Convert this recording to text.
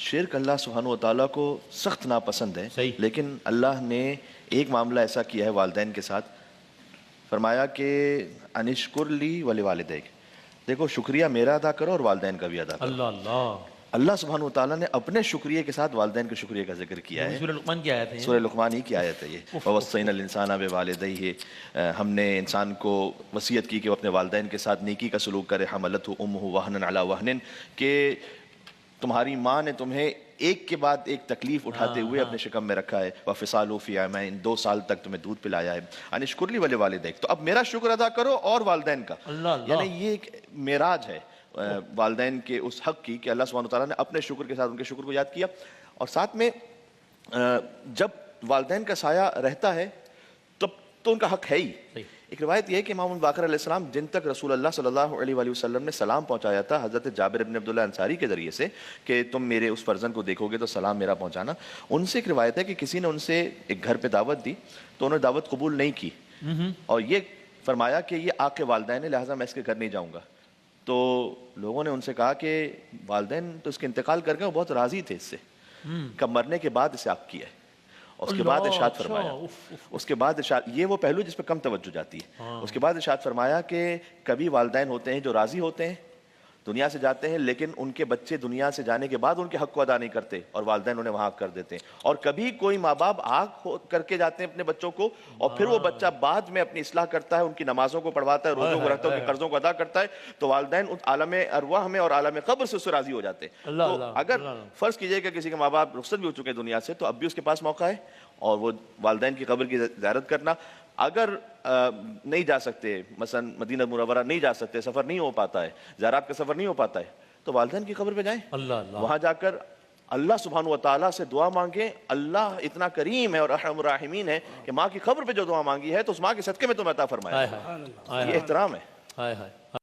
शिर्क अल्लाह सुब्हानहू व तआला को सख्त नापसंद है। सही। लेकिन अल्लाह ने एक मामला ऐसा किया है वालिदैन के साथ, फरमाया कि अनिश्कुर ली वली वालिदैक, देखो शुक्रिया मेरा अदा करो और वालिदैन का भी अदा करो। अल्लाह अल्लाह। अल्लाह सुब्हानहू व तआला ने अपने शुक्रिया के साथ वालिदैन के शुक्रिया का जिक्र किया है। सूरह लुक़मान की आयत है। सूरह लुक़मान ही की आयत है ये। ववस्सैनल इंसाना बिवालिदैहि, हमने इंसान को वसीयत की कि वो अपने वालिदैन के साथ नेकी का सलूक करे। हमलतहु उम्मुहु वहनन अला वहनिन, कि तुम्हारी माँ ने तुम्हें एक के बाद एक तकलीफ उठाते हुए अपने शिकम में रखा है। व फिसालु फी आमैन, 2 साल तक तुम्हें दूध पिलाया है। अनिश्कुर ली वली वालिदैक, तो अब मेरा शुक्र अदा करो और वालिदैन का। यानी ये एक मेराज है वालिदैन के उस हक की कि अल्लाह सुब्हानहू व तआला ने अपने शुक्र के साथ उनके शुक्र को याद किया। और साथ में जब वालिदैन का साया रहता है तब तो उनका हक है ही। एक रिवायत यह है कि इमाम बाकर अलैहिस्सलाम, जिन तक रसूलुल्लाह सल्लल्लाहु अलैहि वसल्लम ने सलाम पहुंचाया था हज़रत जाबिर इब्न अब्दुल्लाह अंसारी के ज़रिए से कि तुम मेरे उस फर्जंद को देखोगे तो सलाम मेरा पहुंचाना, उनसे एक रिवायत है कि किसी ने उनसे एक घर पे दावत दी तो उन्होंने दावत कबूल नहीं की और ये फरमाया कि ये आके वालिदैन है, लिहाजा मैं इसके घर नहीं जाऊँगा। तो लोगों ने उनसे कहा कि वालिदैन तो इसके इंतकाल कर गए, वो बहुत राज़ी थे इससे, कब मरने के बाद इसे आप किया है। और उसके बाद इरशाद फरमाया, उसके बाद इरशाद, ये वो पहलू जिस पे कम तवज्जो जाती है। उसके बाद इरशाद फरमाया कि कभी वालिदैन होते हैं जो राज़ी होते हैं, दुनिया से जाते हैं, लेकिन उनके बच्चे दुनिया से जाने के बाद उनके हक को अदा नहीं करते और वालिदैन उन्हें वहाँ कर देते हैं। और कभी कोई माँ बाप करके जाते हैं अपने बच्चों को और फिर वो बच्चा बाद में अपनी इस्लाह करता है, उनकी नमाजों को पढ़वाता है, रोज़ों को रखता है, उनके कर्जों को अदा करता है, तो वालिदैन उस आलम अरवाह में और आलम क़ब्र से उससे राज़ी हो जाते हैं। तो अगर फ़र्ज़ कीजिए कि किसी के माँ बाप रुखसत भी हो चुके हैं दुनिया से, तो अब भी उसके पास मौका है और वो वालिदैन की कब्र की ज़ियारत करना। अगर नहीं जा सकते, मसलन मदीना मुनव्वरा नहीं जा सकते, सफ़र नहीं हो पाता है, ज़ियारत का सफ़र नहीं हो पाता है, तो वालिदैन की कब्र पे जाएं। वहाँ जाकर अल्लाह सुब्हानहू व तआला से दुआ मांगे। अल्लाह इतना करीम है और अर्हमुर राहिमीन है कि माँ की कब्र पे जो दुआ मांगी है तो उस माँ के सदक़े में तुम्हें अता फरमाया। ये एहतराम है।